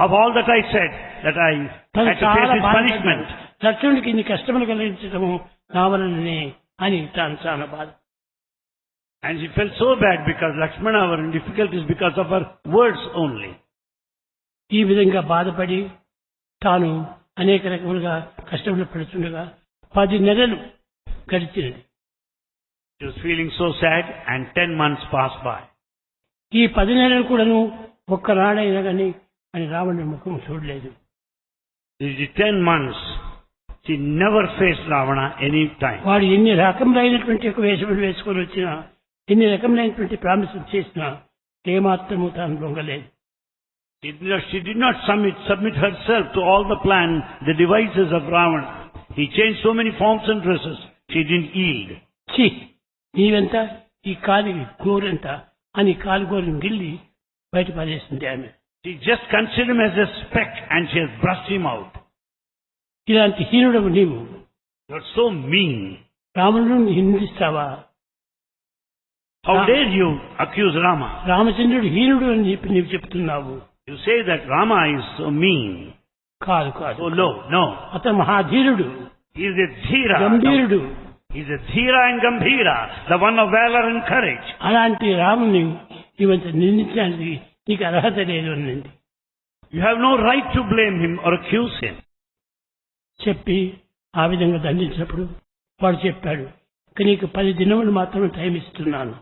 of all that I said, that I had to face this punishment? లక్ష్మణుడికి ఇన్ని కష్టములు కలిగించడము నా వలననే అని తాను చాలా బాధ. And she felt so bad because Lakshmana were in difficulties because of her words only. ఈ విధంగా బాధపడి తాను అనేక రకములుగా కష్టములు పడుతుండగా 10 నెలలు గడిచినది. She was feeling so sad and 10 months passed by. ఈ 10 నెలలు కూడాను ఒక్కనాడైనా కానీ అని రావణుడి ముఖం చూడలేదు. These 10 months, she never faced Ravana any time. వాడు ఎన్ని రకములైనటువంటి ఒక వేషములు వేసుకొని వచ్చినా, ఎన్ని రకములైనటువంటి ప్రామిసులు చేసినా ఏమాత్రము తాను లొంగలేదు. She did not submit herself to all the plan, the devices of Ravana. He changed so many forms and dresses. She didn't yield. నీవెంత ఈ కాలి గోరెంత అని కాలి గోరుని గిల్లి బయట పడేసింది ఆమె. She just considered him as a speck and she has brushed him out. ఇలాంటి హీనుడవు నీవు. You're so mean. రాములను నిందిస్తావా? How dare you accuse Rama? రామచంద్రుడు హీనుడు అని చెప్పి నీవు చెప్తున్నావు. You say that Rama is so mean. కాదు. So low. No. అతను మహాధీరుడు. He is a Dhira. గంభీరుడు. He is a Dhira and Gambhira, the one of valor and courage. అలాంటి రాముని ఇవంత నిందించడానికి నీకు అర్హత లేదు అన్నది. You have no right to blame him or accuse him. చెప్పి ఆ విధంగా దండించినప్పుడు వాడు చెప్పాడు, నీకు 10 దినములు మాత్రమే టైం ఇస్తున్నాను.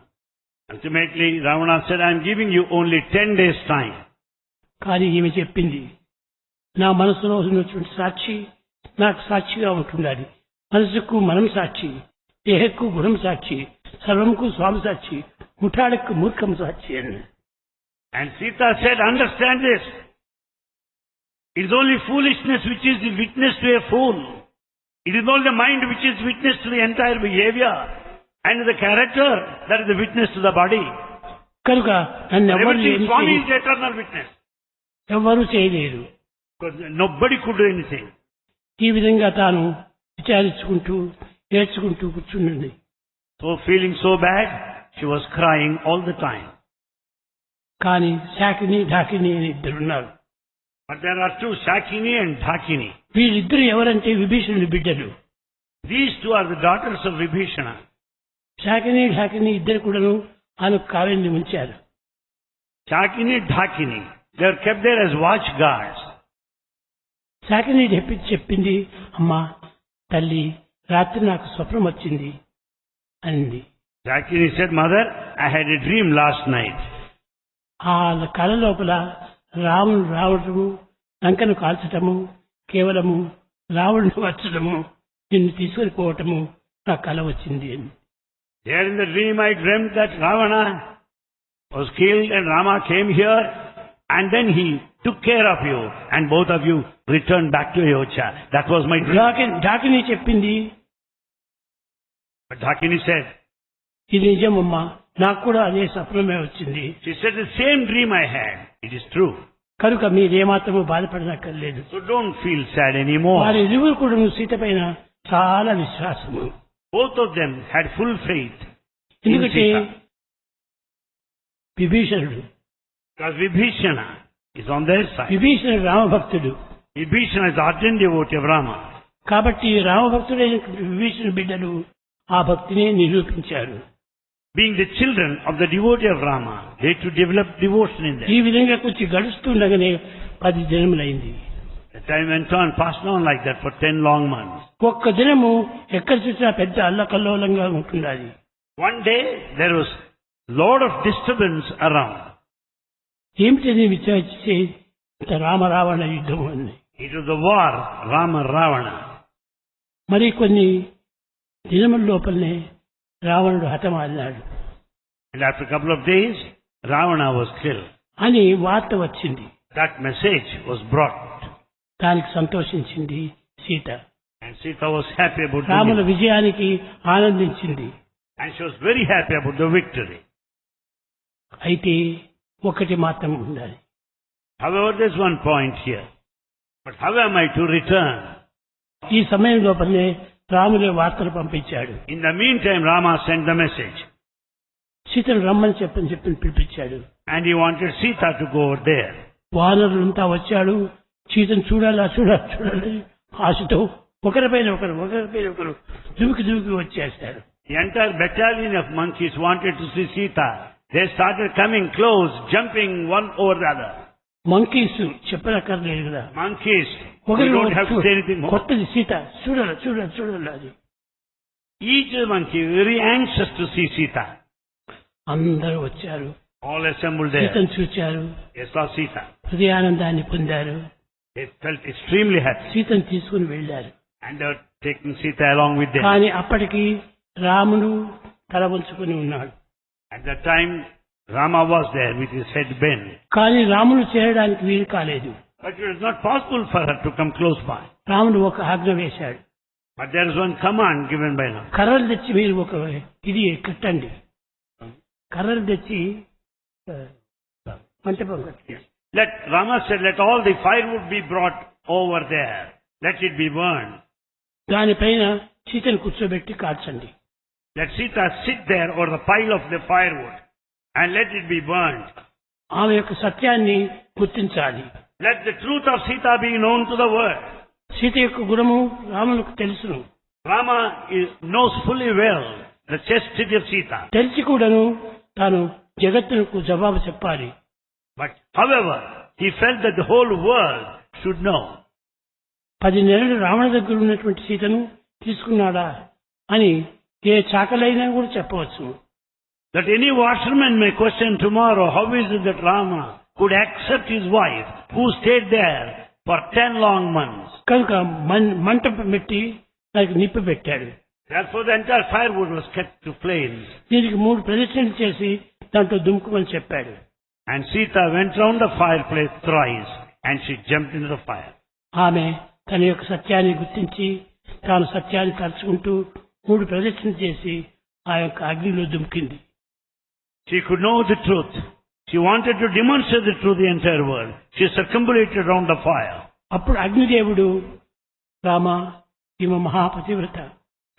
Ultimately, Ravana said, I am giving you only 10 days time. కానీ ఈమె చెప్పింది, నా మనసులో ఉన్నటువంటి సాక్షి నాకు సాక్షిగా ఉంటుండాలి. మనసుకు మనం సాక్షి, దేహకు గుణం సాక్షి, సర్వంకు స్వామి సాక్షి, ముఠాడకు మూర్ఖం సాక్షి అని. And Sita said, understand this. It is only foolishness which is the witness to a fool. It is only the mind which is witness to the entire behavior. And the character, that is the witness to the body. కనుక నన్ను Everything, Swami is the eternal witness. ఎవరు చేయలేరు. Because nobody could do anything. ఈ విధంగా తాను విచారించుకుంటూ ఏడ్చుకుంటూ కూర్చున్నది. So feeling so bad, she was crying all the time. కానీ శాకిని ఢాకిని అని ఇద్దరున్నారు. But there are two, Shakini and Dhakini. వీళ్ళిద్దరు ఎవరంటే విభీషణుడి బిడ్డలు. These two are the daughters of Vibhishana. శాకిని ఢాకిని ఇద్దరు కూడాను ఆమె కావ్యాన్ని ఉంచారు. Shakini, Dhakini, they were kept there as watch guards. శాకిని చెప్పింది, అమ్మా తల్లి రాత్రి నాకు స్వప్నం వచ్చింది అంది. Shakini said, Mother, I had a dream last night. ఆ కళ లోపల రాముడు రావడము, లంకను కాల్చటము, కేవలము రావణుడు వచ్చడము, నిన్ను తీసుకొని పోవటము నా కళ వచ్చింది అని. There in the dream I dreamt that Ravana was killed and Rama came here and then he took care of you and both of you returned back to Ayodhya. That was my dream. ఢాకిని చెప్పింది, But Dhakini said, ఇది నిజమమ్మా, నాకు కూడా అదే స్వప్నమే వచ్చింది. She said, the same dream I had. It is true. కనుక మీరేమాత్రము బాధపడనక్కర్లేదు. So don't feel sad anymore. వారి ఇరువురు కూడా సీత పైన చాలా విశ్వాసము. Both of them had full faith in ఎందుకంటే Sita. విభీషణుడు Because Vibhishana is on their side. విభీషణుడు రామభక్తుడు. Vibhishana is ardent devotee of Rama. కాబట్టి రామభక్తుడైనటువంటి విభీషణ బిడ్డలు ఆ భక్తిని నిరూపించారు. Being the children of the devotee of Rama, they to develop devotion in them. ఈ విధంగా కొంచెం గడుస్తుండగానే 10 దినములైంది. The time went on, passed on like that for 10 long months. ఒక్క దినము ఎక్కడ చూసినా పెద్ద అల్లకల్లోలంగా ఉంటున్నది. One day, there was lot of disturbance around. ఏమిటని విచారించి రామ రావణ యుద్ధం ఉంది. It was the war, Rama Ravana. మరి కొన్ని దినముల లోపలనే రావణుడు హతమాలినాడు And after a couple of days, Ravana was killed. అని వార్త వచ్చింది. That message was brought. దానికి సంతోషించింది Sita. And Sita was happy about the రాముల news. విజయానికి ఆనందించింది. And she was very happy about the victory. అయితే ఒకటి మాత్రం ఉండాలి. However, there's one point here. But how am I to return? ఈ సమయం లోపలనే రాములే వార్తలు పంపించాడు. In the meantime, Rama sent the message. సీతను రమ్మని చెప్పి పిలిపించాడు. And he wanted Sita to go over there. వానరులంతా వచ్చాడు. సీతను చూడాలి ఆశతో ఒకరిపైన ఒకరు దుమికి వచ్చేస్తారు. The entire battalion of monkeys wanted to see Sita. They started coming close, jumping one over the other. Monkeys చెప్పనక్కర్లేదు కదా. Monkeys, we don't have to say anything more. కొత్తది సీత చూడాలి అది. Each monkey very anxious to see Sita. అందరూ వచ్చారు. All assembled there. సీతను చూచారు. They saw Sita. హృదయానందాన్ని పొందారు. They felt extremely happy. సీతను తీసుకుని వెళ్ళారు. And they were taking Sita along with them. కానీ అప్పటికి రాముడు తల వంచుకుని ఉన్నాడు. At that time, Rama was there with his head bent. కానీ రాముడు చేరడానికి వీలు కాలేదు. But it was not possible for her to come close by. రాముడు ఒక ఆజ్ఞ వేశాడు. But there is one command given by now. కర్రలు తెచ్చి మీరు ఒక ఇది కట్టండి. కర్రలు తెచ్చి మంటపం కట్టి. Rama said, let all the firewood be brought over there. Let it be burned. దానిపైన సీతను కూర్చోబెట్టి కాల్చండి. Let Sita sit there over the pile of the firewood and let it be burned. ఆమె యొక్క సత్యాన్ని గుర్తించాలి. Let the truth of Sita be known to the world. Sita యొక్క గుణము రాములకు తెలుసును. Rama knows fully well the chastity of Sita. తెలిసి కూడాను తాను జగత్తుకు జవాబు చెప్పాలి. But however, he felt that the whole world should know. 10 నెలలు రావణ దగ్గర ఉన్నటువంటి సీతను తీసుకున్నాడా అని ఏ చాకలైనా కూడా చెప్పవచ్చు. That any washerman may question tomorrow, how is it that Rama could accept his wife who stayed there for 10 long months? కనుక మంటపం పెట్టి దానికి నిప్పు పెట్టాడు. Therefore the entire firewood was kept to flames. దీనికి 3 ప్రదక్షిణలు చేసి దాంట్లో దుముకుమని చెప్పాడు. And Sita went round the fireplace thrice and she jumped into the fire. ఆమె తన యొక్క సత్యాన్ని గుర్తించి తాను సత్యాన్ని తలుచుకుంటూ 3 ప్రదక్షిణలు చేసి ఆ యొక్క అగ్నిలో దుమికింది. She could know the truth. She wanted to demonstrate the truth to the entire world. She circumambulated round the fire. అప్పుడు అగ్నిదేవుడు రామ ఈమె మహాపతివ్రత.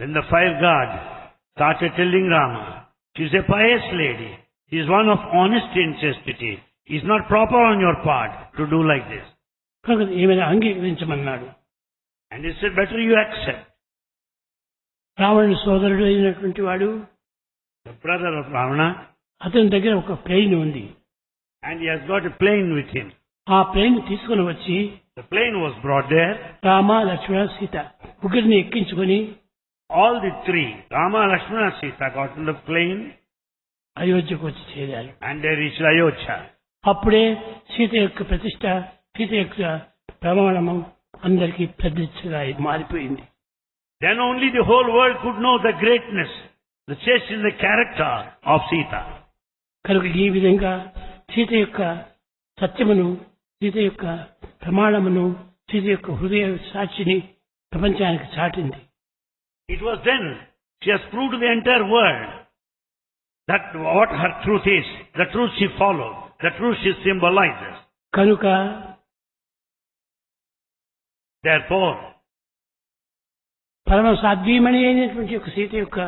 Then the fire god started telling Rama, she is a pious lady. She is one of honesty and chastity. It is not proper on your part to do like this. కనుక ఈమెను అంగీకరించమన్నాడు. And he said, better you accept. రావణుని సోదరుడు అయినటువంటి వాడు, The brother of Ravana, అతని దగ్గర ఒక plane ఉంది. and he has got a plane with him. ఆ ప్లేన్ తీసుకుని వచ్చి The plane was brought there. Rama Lakshmana Sita ముగ్గురిని ఎక్కించుకొని All the 3, Rama, Lakshmana, Sita, got on the plane అయోధ్యకు వచ్చి చేరారు. and they reached Ayodhya. అప్పుడే సీత యొక్క ప్రతిష్ట, సీత యొక్క ప్రమాణము అందరికీ ప్రతిష్టగా మారిపోయింది. Then only the whole world could know the greatness, the chest in the character of Sita. కనుక ఈ విధంగా సీత యొక్క సత్యమును, సీత యొక్క ప్రమాణమును, సీత యొక్క హృదయ సాక్షిని ప్రపంచానికి చాటింది. It was then she has proved to the entire world that what her truth is, the truth she followed, the truth she symbolizes. కనుక Therefore, పరమ సాధ్వీమణి అయినటువంటి యొక్క సీత యొక్క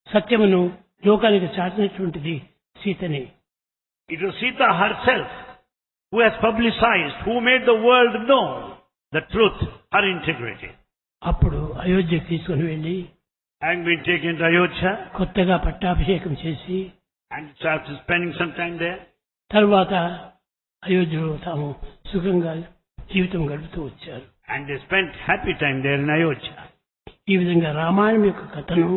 సత్యమును లోకానికి చాటినటువంటిది సీతని. it was Sita herself who has publicized, who made the world know the truth, her integrity. అప్పుడు అయోధ్యకు తీసుకుని వెళ్ళి Having been taken to Ayodhya కొత్తగా పట్టాభిషేకం చేసి and started spending some time there, తరువాత అయోధ్యలో తాము సుఖంగా జీవితం గడుపుతూ వచ్చారు. and they spent happy time there in Ayodhya. ఈ విధంగా రామాయణం యొక్క కథను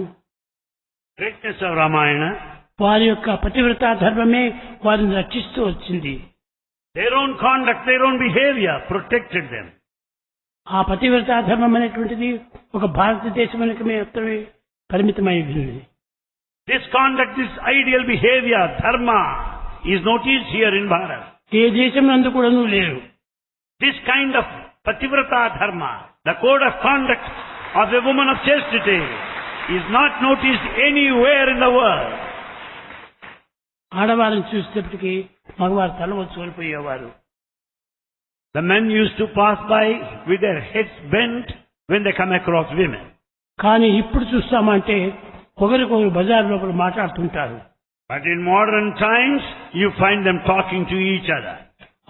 Greatness of Ramayana, వారి యొక్క పతివ్రతా ధర్మమే వారిని రక్షిస్తూ వచ్చింది. their own conduct, their own behavior protected them. ఆ పతివ్రతా ధర్మం అనేటువంటిది ఒక భారతదేశమునికి మాత్రమే పరిమితమైంది. This conduct, this ideal behavior, dharma, is noticed here in Bharat. ఏ దేశం నందు కూడా లేరు. This kind of pativrata dharma, the code of conduct of a woman of chastity, is not noticed anywhere in the world. ఆడవారిని చూసేటప్పటికీ మగవారు తల వంచుకోలిపోయేవారు. The men used to pass by with their heads bent when they come across women. కానీ ఇప్పుడు చూస్తామంటే ఒకరికొకరు బజార్ లోపల మాట్లాడుతుంటారు. But in modern times, you find them talking to each other.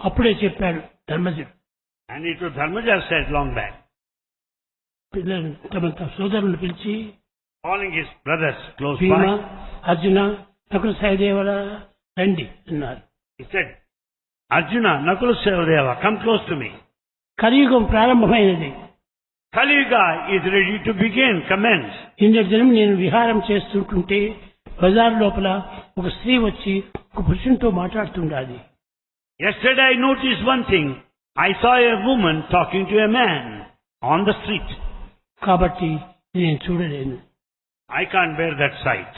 అప్పుడే చెప్పాడు ధర్మజుడు. And it was Dharmaja said long back, పిల్లలు తమ సోదరులను పిలిచి calling his brothers close భీమ, by. అర్జున, నకుల సహదేవుల రండి అన్నారు. He said, Arjuna, Nakula Sahadeva, come close to me. కలియుగం ప్రారంభమైనది. Kali Yuga is ready to begin, commence. నిన్నటి దినం నేను విహారం చేస్తుంటుంటే బజార్ లోపల ఒక స్త్రీ వచ్చి ఒక పురుషునితో మాట్లాడుతుండాలి. Yesterday I noticed one thing. I saw a woman talking to a man on the street. కాబట్టి నేను చూడలేను. I can't bear that sight.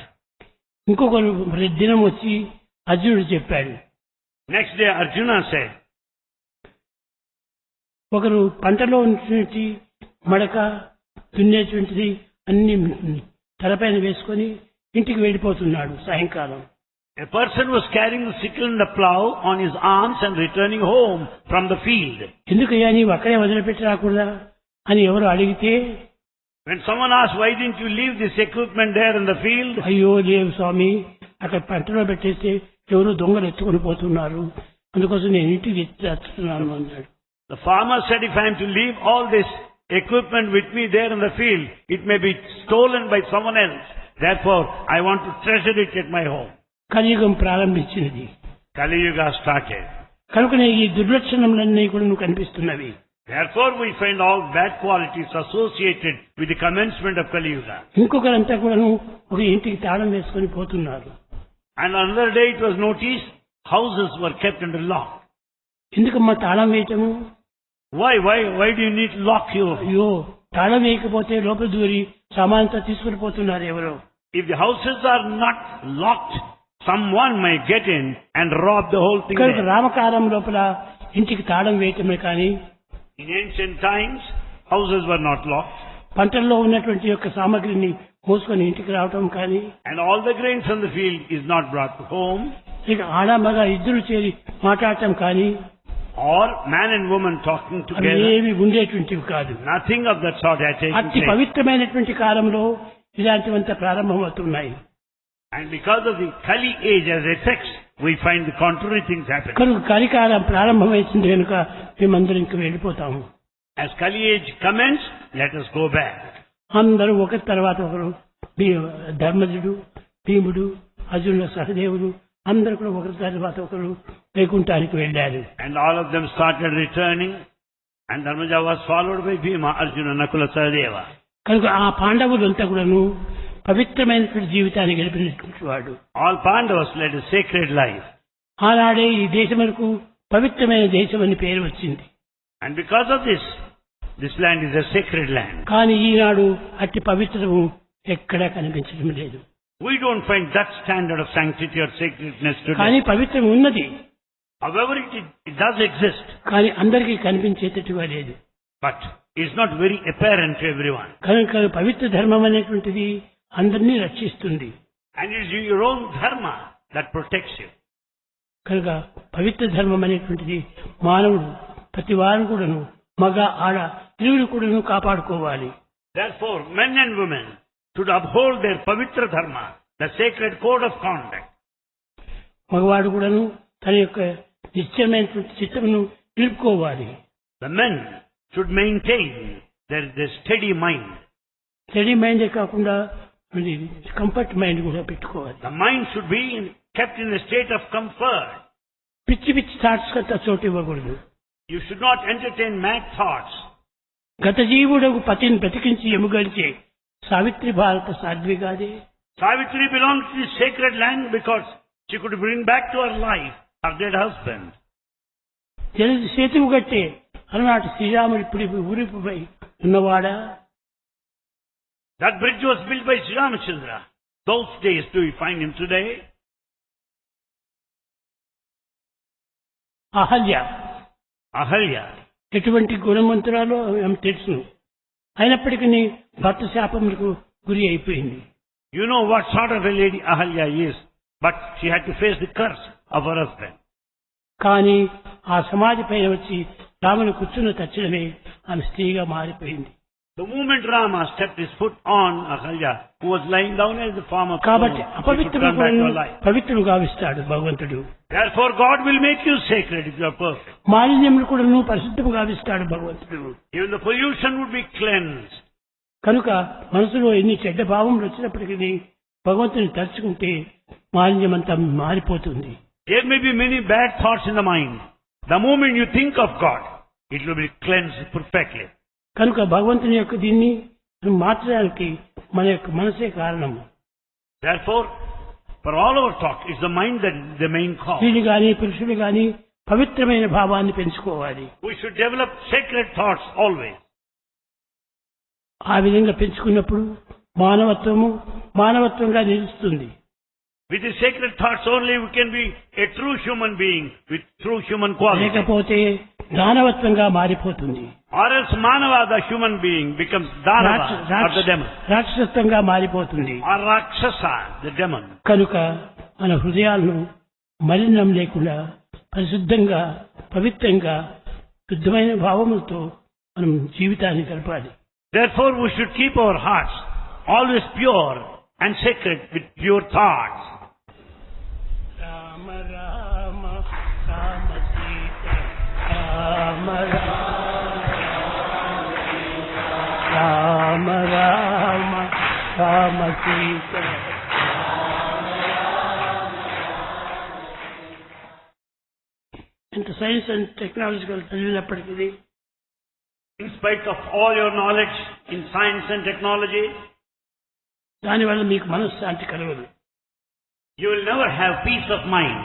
ఇంకొకరు దినం వచ్చి అర్జునుడు చెప్పాడు. Next day Arjuna said, ఒకరు పంటలో ఉన్నటువంటి మడక దున్నేటువంటిది అన్ని తలపైన వేసుకొని ఇంటికి వెళ్ళిపోతున్నాడు సాయంకాలం. a person was carrying the sickle and the plough on his arms and returning home from the field. ఎందుకయ్యా నీవు అక్కడే వదిలిపెట్టి రాకూడదా అని ఎవరు అడిగితే, When someone asked, why didn't you leave this equipment there in the field? అయ్యో లేవు స్వామి, అక్కడ పంటలో పెట్టేస్తే ఎవరు దొంగలు ఎత్తుకొని పోతున్నారు, అందుకోసం నేను ఇంటికి తెస్తున్నాను అన్నాడు. The farmer said, if I am to leave all this equipment with me there in the field, it may be stolen by someone else. Therefore, I want to treasure it at my home. కలియుగం ప్రారంభించినది. Kali Yuga started. కనుకనే ఈ దుర్లక్షణములన్నీ కూడా నువ్వు కనిపిస్తున్నవి. Therefore, we find all bad qualities associated with the commencement of Kali Yuga. ఇంకొకరంతా కూడాను ఒక ఇంటికి తాళం వేసుకొని పోతున్నారు. And another day it was noticed, houses were kept under lock. ఎందుకమ్మా తాళం వేయటము? Why do you need to lock you? అయ్యో తాళం వేయకపోతే లోపల దూరి సామానంతా తీసుకుని పోతున్నారు ఎవరో. If the houses are not locked, someone may get in and rob the whole thing కనుక there. రామకాలం లోపల ఇంటికి తాళం వేయటమే కానీ In ancient times, houses were not locked. పంటల్లో ఉన్నటువంటి యొక్క సామగ్రిని మోసుకొని ఇంటికి రావటం కానీ, And all the grain from the field is not brought home. ఇక ఆడ మగ ఇద్దరు చేరి మాట్లాడటం కానీ Or man and woman talking అవి together. ఏమి ఉండేటువంటివి కాదు. Nothing of that sort had taken అతి place. పవిత్రమైనటువంటి కాలంలో ఇలాంటివంతా ప్రారంభమవుతున్నాయి. And because of the Kali age as a text, we find the contrary things happening. కనుక కలికాలం ప్రారంభమైంది కనుక మేమందరం ఇంక వెళ్ళిపోతాము. As Kali age commenced, let us go back. అందరూ ఒకరి తర్వాత ఒకరు ధర్మజుడు, భీముడు, అర్జునుడు, సహదేవుడు అందరూ కూడా ఒకరి తర్వాత ఒకరు వైకుంఠానికి వెళ్ళారు. And all of them started returning. And Dharmaja was followed by Bhima, Arjuna, Nakula, Sahadeva. కనుక ఆ పాండవులంతా కూడాను పవిత్రమైనటువంటి జీవితాన్ని గడిపినటువంటి వాడు. All Pandavas led a sacred life. ఆనాడే ఈ దేశమునకు పవిత్రమైన దేశం అని పేరు వచ్చింది. And because of this, this land is a sacred land. కానీ ఈనాడు అట్టి పవిత్రము ఎక్కడా కనిపించడం లేదు. We don't find that standard of sanctity or sacredness కానీ today. పవిత్రం ఉన్నది, However, it does exist, కానీ అందరికీ కనిపించేటట్టుగా లేదు. but it's not very apparent to everyone. కనుక పవిత్ర ధర్మం అనేటువంటిది అందరినీ రక్షిస్తుంది. And it is your own dharma that protects you. కనుక పవిత్ర ధర్మం అనేటువంటిది మానవుడు ప్రతి వారం కూడాను మగ ఆడ ఇరువురు కూడాను కాపాడుకోవాలి. Therefore, men and women should uphold their pavitra dharma, the sacred code of conduct. మగవాడు కూడాను తన యొక్క నిశ్చయమైనటువంటి చిత్తమును నిలుపుకోవాలి. The men should maintain their steady mind. Study మైండే కాకుండా కంఫర్ట్ మైండ్ కూడా పెట్టుకోవాలి. The mind should be kept in a state of comfort. పిచ్చి పిచ్చి థాట్స్ కంతా చోటు ఇవ్వకూడదు. You should not entertain mad thoughts. గత జీవుడకు పతిని బ్రతికించి ఎముగలిచే సావిత్రి భారత సాధ్వి కాదే. Savitri belonged to the sacred land because she could bring back to her life her dead husband. జలది సేతువు గట్టే అలనాటి శ్రీరాముడి ఇప్పుడు ఊరిపై ఉన్నవాడా. That bridge was built by Sri Ramachandra. Those days, do we find him today? Ahalya ఎటువంటి గుణవంతురాలో ఆమె తెలుసును. అయినప్పటికీ భర్త శాపములకు గురి అయిపోయింది. You know what sort of a lady Ahalya is, but she had to face the curse of her husband. కానీ ఆ సమాధి పైన వచ్చి రాముని కూర్చున్న తక్షణమే ఆమె స్త్రీగా మారిపోయింది. The moment Rama stepped his foot on Ahalya, who was lying down as the form of కాబట్టి stone, she could turn back to her life. పవిత్రుడు గావిస్తాడు భగవంతుడు. Therefore God will make you sacred if you are perfect. మాలిన్యములు కూడా పరిశుద్ధము గావిస్తాడు భగవంతుడు. Even the pollution would be cleansed. కనుక మనసులో ఎన్ని చెడ్డ భావములు వచ్చినప్పటికీ భగవంతుని తలుచుకుంటే మాలిన్యం అంతా మారిపోతుంది. There may be many bad thoughts in the mind. The moment you think of God, it will be cleansed perfectly. కనుక భగవంతుని యొక్క దీన్ని మార్చడానికి మన యొక్క మనసే కారణము. Therefore, for all our talk, it's the mind that is the main cause. స్త్రీలు గాని పురుషులు గాని పవిత్రమైన భావాన్ని పెంచుకోవాలి. We should develop sacred thoughts always. ఆ విధంగా పెంచుకున్నప్పుడు మానవత్వంగా నిలుస్తుంది. With the sacred thoughts only we can be a true human being with true human qualities. లేకపోతే దానవత్వంగా మారిపోతుంది. Or else Manava, the human being, becomes Danava, or the demon. రాక్షసత్వంగా మారిపోతుంది. Or Rakshasa, the demon. కనుక మన హృదయాలను మలినం లేకుండా పరిశుద్ధంగా పవిత్రంగా శుద్ధమైన భావములతో మనం జీవితాన్ని గడపాలి. Therefore we should keep our hearts always pure and sacred with pure thoughts. Rama Rama Rama Sita Rama Rama Rama Rama Sita. ఇంత సైన్స్ అండ్ టెక్నాలజికల్ చదివినప్పటికీ In spite of all your knowledge in science and technology, దానివల్ల మీకు మనశ్శాంతి కలగదు. you will never have peace of mind.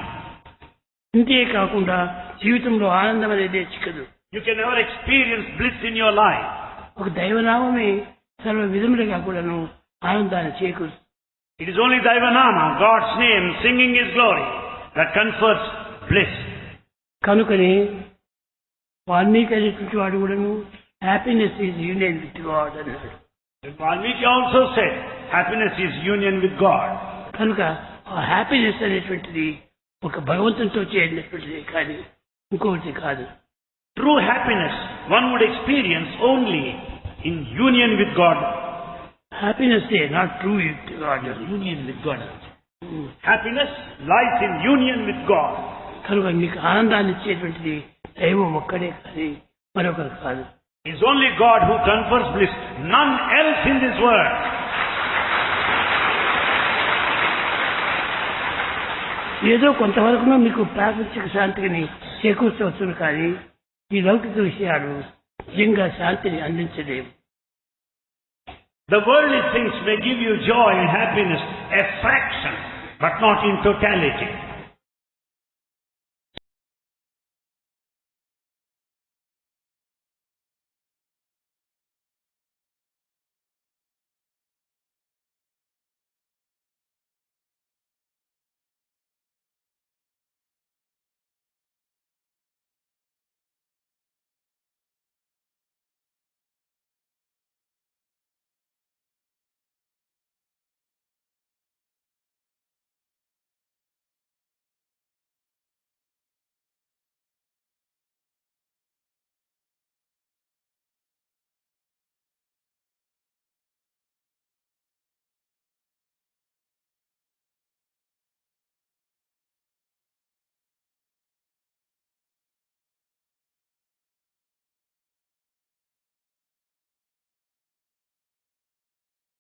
ఇంతే కాకుండా జీవితంలో ఆనందం అనేది చిక్కదు. You can never experience bliss in your life. ఒక దైవనామమే సర్వ విధములుగా కూడాను ఆనందాన్ని చేకూరుస్తుంది. It is only Daivanama, God's name, singing His glory, that confers bliss. కనుకనే వాల్మీకి అనేటువంటి వాడు కూడాను happiness is union with God అన్నాడు. Valmiki also said, happiness is union with God. కనుక ఆ హ్యాపీనెస్ అనేటువంటిది ఒక భగవంతునితో చేయనటువంటిది కానీ ఇంకొకటి కాదు. True happiness one would experience only in union with God. Happiness is not true with God. Union with God. Happiness lies in union with God. కనుక మీకు ఆనందాన్ని ఇచ్చేటువంటిది దైవం ఒక్కడే కానీ మరొకరు కాదు. It is only God who confers bliss, none else in this world. ఏదో కొంతవరకు మీకు ప్రాపంచిక శాంతిని చేకూర్చవచ్చు కానీ ఈ లౌకిక విషయాలు నిజంగా శాంతిని అందించలేవు. The worldly things may give you joy and happiness, a fraction, but not in totality.